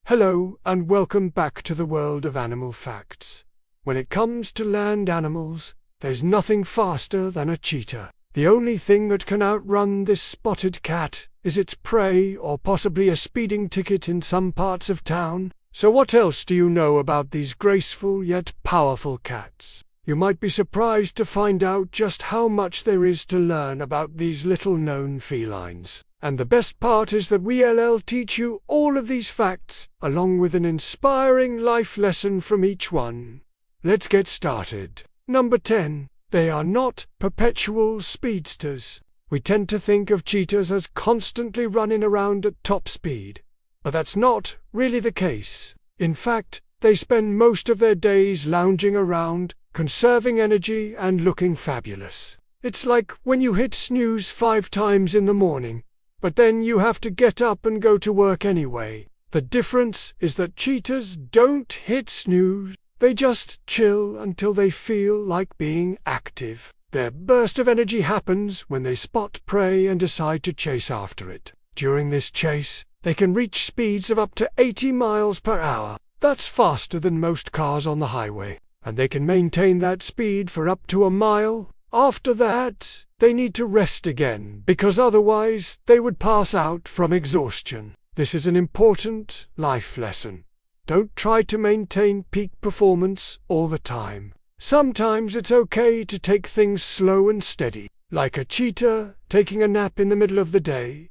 Hello and welcome back to the world of animal facts. When it comes to land animals, there's nothing faster than a cheetah. The only thing that can outrun this spotted cat is its prey or possibly a speeding ticket in some parts of town. So what else do you know about these graceful yet powerful cats? You might be surprised to find out just how much there is to learn about these little-known felines. And the best part is that we'll teach you all of these facts, along with an inspiring life lesson from each one. Let's get started. Number 10. They are not perpetual speedsters. We tend to think of cheetahs as constantly running around at top speed. But that's not really the case. In fact, they spend most of their days lounging around, conserving energy and looking fabulous. It's like when you hit snooze 5 times in the morning, but then you have to get up and go to work anyway. The difference is that cheetahs don't hit snooze. They just chill until they feel like being active. Their burst of energy happens when they spot prey and decide to chase after it. During this chase, they can reach speeds of up to 80 miles per hour. That's faster than most cars on the highway. And they can maintain that speed for up to a mile. After that, they need to rest again, because otherwise they would pass out from exhaustion. This is an important life lesson. Don't try to maintain peak performance all the time. Sometimes it's okay to take things slow and steady, like a cheetah taking a nap in the middle of the day.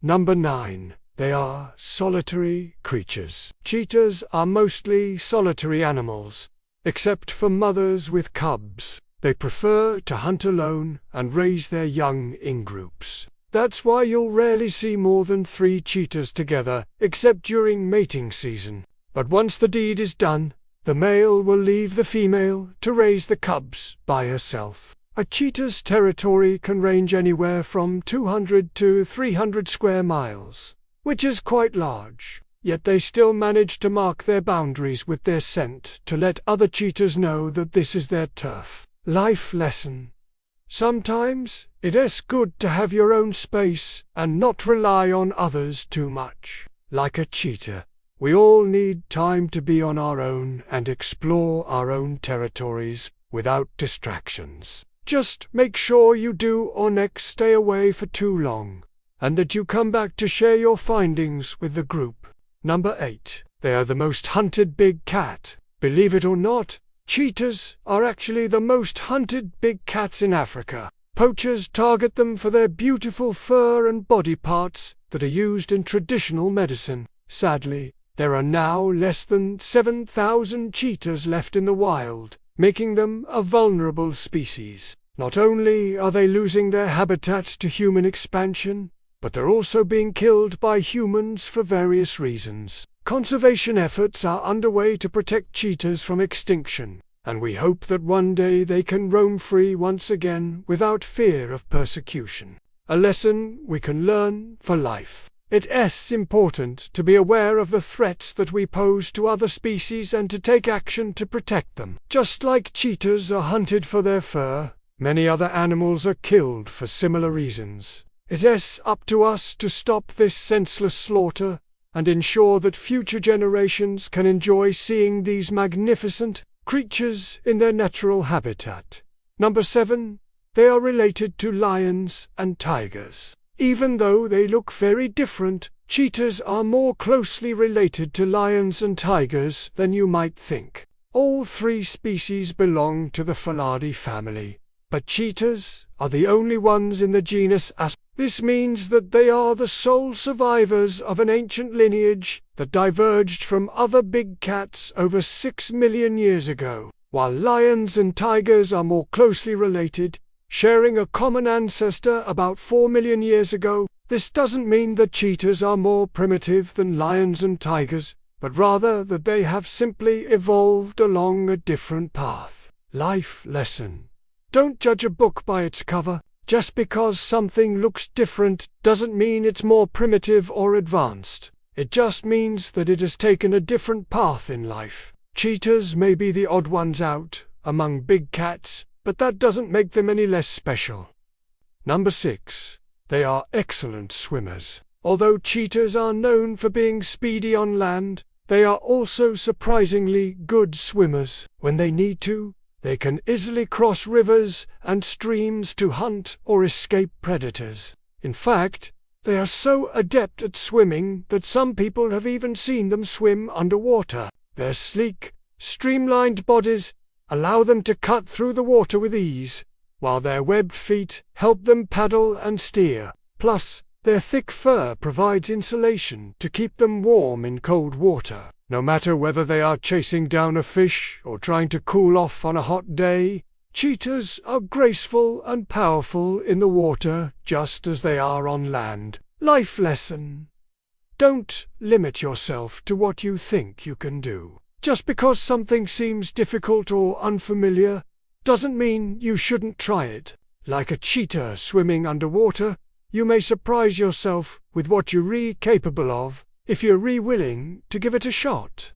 Number 9. They are solitary creatures. Cheetahs are mostly solitary animals, except for mothers with cubs. They prefer to hunt alone and raise their young in groups. That's why you'll rarely see more than 3 cheetahs together, except during mating season. But once the deed is done, the male will leave the female to raise the cubs by herself. A cheetah's territory can range anywhere from 200 to 300 square miles, which is quite large. Yet they still manage to mark their boundaries with their scent to let other cheetahs know that this is their turf. Life lesson. Sometimes it's good to have your own space and not rely on others too much. Like a cheetah, we all need time to be on our own and explore our own territories without distractions. Just make sure you do or next stay away for too long, and that you come back to share your findings with the group. Number 8. They are the most hunted big cat. Believe it or not, cheetahs are actually the most hunted big cats in Africa. Poachers target them for their beautiful fur and body parts that are used in traditional medicine. Sadly, there are now less than 7,000 cheetahs left in the wild, making them a vulnerable species. Not only are they losing their habitat to human expansion, but they're also being killed by humans for various reasons. Conservation efforts are underway to protect cheetahs from extinction, and we hope that one day they can roam free once again without fear of persecution. A lesson we can learn for life. It's important to be aware of the threats that we pose to other species and to take action to protect them. Just like cheetahs are hunted for their fur, many other animals are killed for similar reasons. It's up to us to stop this senseless slaughter and ensure that future generations can enjoy seeing these magnificent creatures in their natural habitat. Number 7. They are related to lions and tigers. Even though they look very different, cheetahs are more closely related to lions and tigers than you might think. All 3 species belong to the Felidae family, but cheetahs are the only ones in the genus As. This means that they are the sole survivors of an ancient lineage that diverged from other big cats over 6 million years ago. While lions and tigers are more closely related, sharing a common ancestor about 4 million years ago, this doesn't mean that cheetahs are more primitive than lions and tigers, but rather that they have simply evolved along a different path. Life lesson. Don't judge a book by its cover. Just because something looks different doesn't mean it's more primitive or advanced. It just means that it has taken a different path in life. Cheetahs may be the odd ones out among big cats, but that doesn't make them any less special. Number 6. They are excellent swimmers. Although cheetahs are known for being speedy on land, they are also surprisingly good swimmers. When they need to, they can easily cross rivers and streams to hunt or escape predators. In fact, they are so adept at swimming that some people have even seen them swim underwater. Their sleek, streamlined bodies allow them to cut through the water with ease, while their webbed feet help them paddle and steer. Plus, their thick fur provides insulation to keep them warm in cold water. No matter whether they are chasing down a fish or trying to cool off on a hot day, cheetahs are graceful and powerful in the water just as they are on land. Life lesson: don't limit yourself to what you think you can do. Just because something seems difficult or unfamiliar doesn't mean you shouldn't try it. Like a cheetah swimming underwater, you may surprise yourself with what you're capable of if you're willing to give it a shot.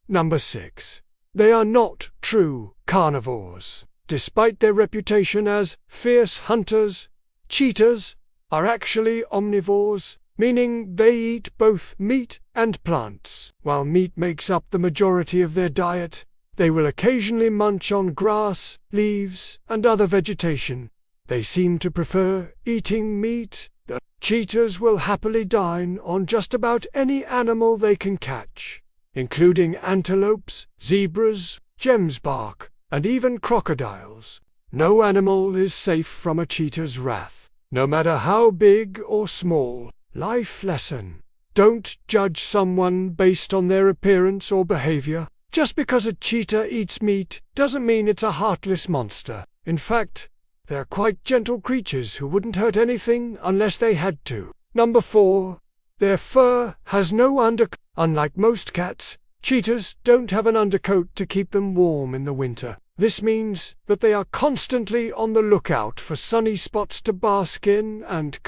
Number 6. They are not true carnivores. Despite their reputation as fierce hunters, cheetahs are actually omnivores, meaning they eat both meat and plants. While meat makes up the majority of their diet, they will occasionally munch on grass, leaves, and other vegetation. They seem to prefer eating meat. The cheetahs will happily dine on just about any animal they can catch, including antelopes, zebras, gemsbok, and even crocodiles. No animal is safe from a cheetah's wrath, no matter how big or small. Life lesson: don't judge someone based on their appearance or behavior. Just because a cheetah eats meat doesn't mean it's a heartless monster. In fact, they're quite gentle creatures who wouldn't hurt anything unless they had to. Number 4. Their fur has no undercoat. Unlike most cats, cheetahs don't have an undercoat to keep them warm in the winter. This means that they are constantly on the lookout for sunny spots to bask in and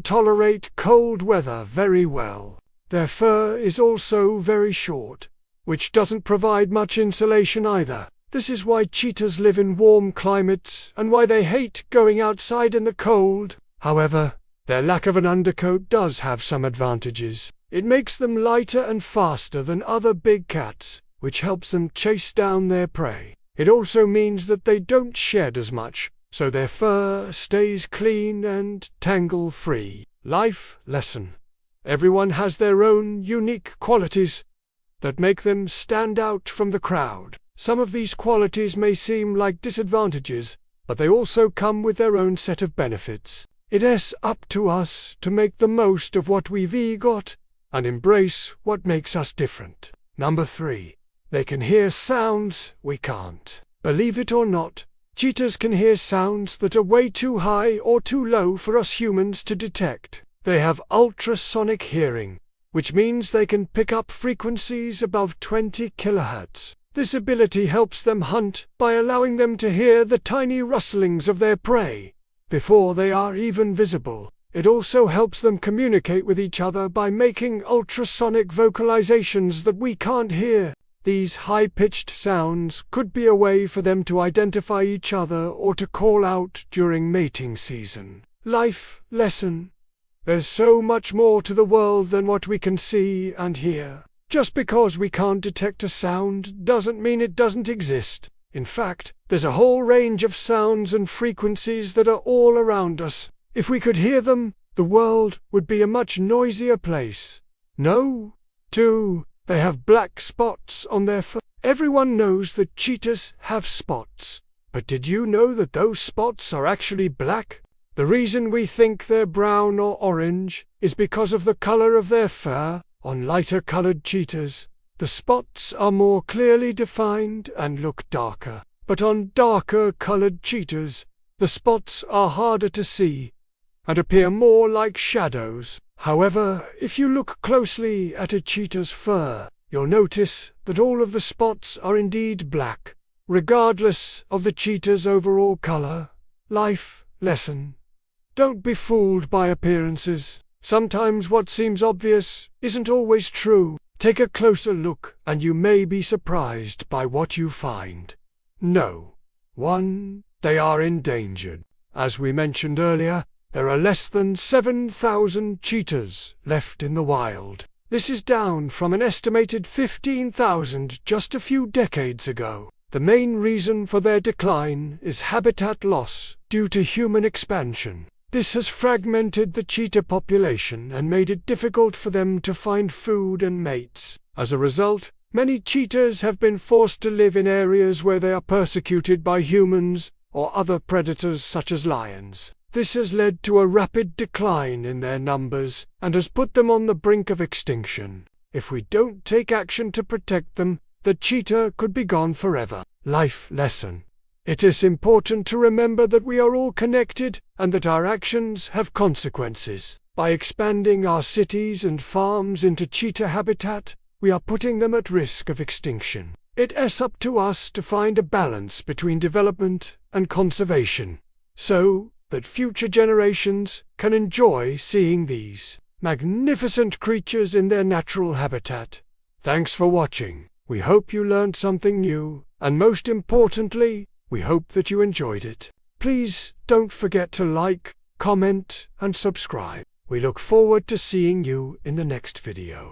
tolerate cold weather very well. Their fur is also very short, which doesn't provide much insulation either. This is why cheetahs live in warm climates and why they hate going outside in the cold. However, their lack of an undercoat does have some advantages. It makes them lighter and faster than other big cats, which helps them chase down their prey. It also means that they don't shed as much, so their fur stays clean and tangle-free. Life lesson: everyone has their own unique qualities that make them stand out from the crowd. Some of these qualities may seem like disadvantages, but they also come with their own set of benefits. It's up to us to make the most of what we've got and embrace what makes us different. Number 3. They can hear sounds we can't. Believe it or not, cheetahs can hear sounds that are way too high or too low for us humans to detect. They have ultrasonic hearing, which means they can pick up frequencies above 20 kHz. This ability helps them hunt by allowing them to hear the tiny rustlings of their prey before they are even visible. It also helps them communicate with each other by making ultrasonic vocalizations that we can't hear. These high-pitched sounds could be a way for them to identify each other or to call out during mating season. Life lesson: there's so much more to the world than what we can see and hear. Just because we can't detect a sound doesn't mean it doesn't exist. In fact, there's a whole range of sounds and frequencies that are all around us. If we could hear them, the world would be a much noisier place. No. 2. They have black spots on their fur. Everyone knows that cheetahs have spots. But did you know that those spots are actually black? The reason we think they're brown or orange is because of the color of their fur. On lighter-colored cheetahs, the spots are more clearly defined and look darker. But on darker-colored cheetahs, the spots are harder to see and appear more like shadows. However, if you look closely at a cheetah's fur, you'll notice that all of the spots are indeed black, regardless of the cheetah's overall color. Life lesson: don't be fooled by appearances. Sometimes what seems obvious isn't always true. Take a closer look, and you may be surprised by what you find. No. 1. They are endangered. As we mentioned earlier, there are less than 7,000 cheetahs left in the wild. This is down from an estimated 15,000 just a few decades ago. The main reason for their decline is habitat loss due to human expansion. This has fragmented the cheetah population and made it difficult for them to find food and mates. As a result, many cheetahs have been forced to live in areas where they are persecuted by humans or other predators such as lions. This has led to a rapid decline in their numbers and has put them on the brink of extinction. If we don't take action to protect them, the cheetah could be gone forever. Life lesson. It is important to remember that we are all connected and that our actions have consequences. By expanding our cities and farms into cheetah habitat, we are putting them at risk of extinction. It is up to us to find a balance between development and conservation, so that future generations can enjoy seeing these magnificent creatures in their natural habitat. Thanks for watching. We hope you learned something new, and most importantly, we hope that you enjoyed it. Please don't forget to like, comment, and subscribe. We look forward to seeing you in the next video.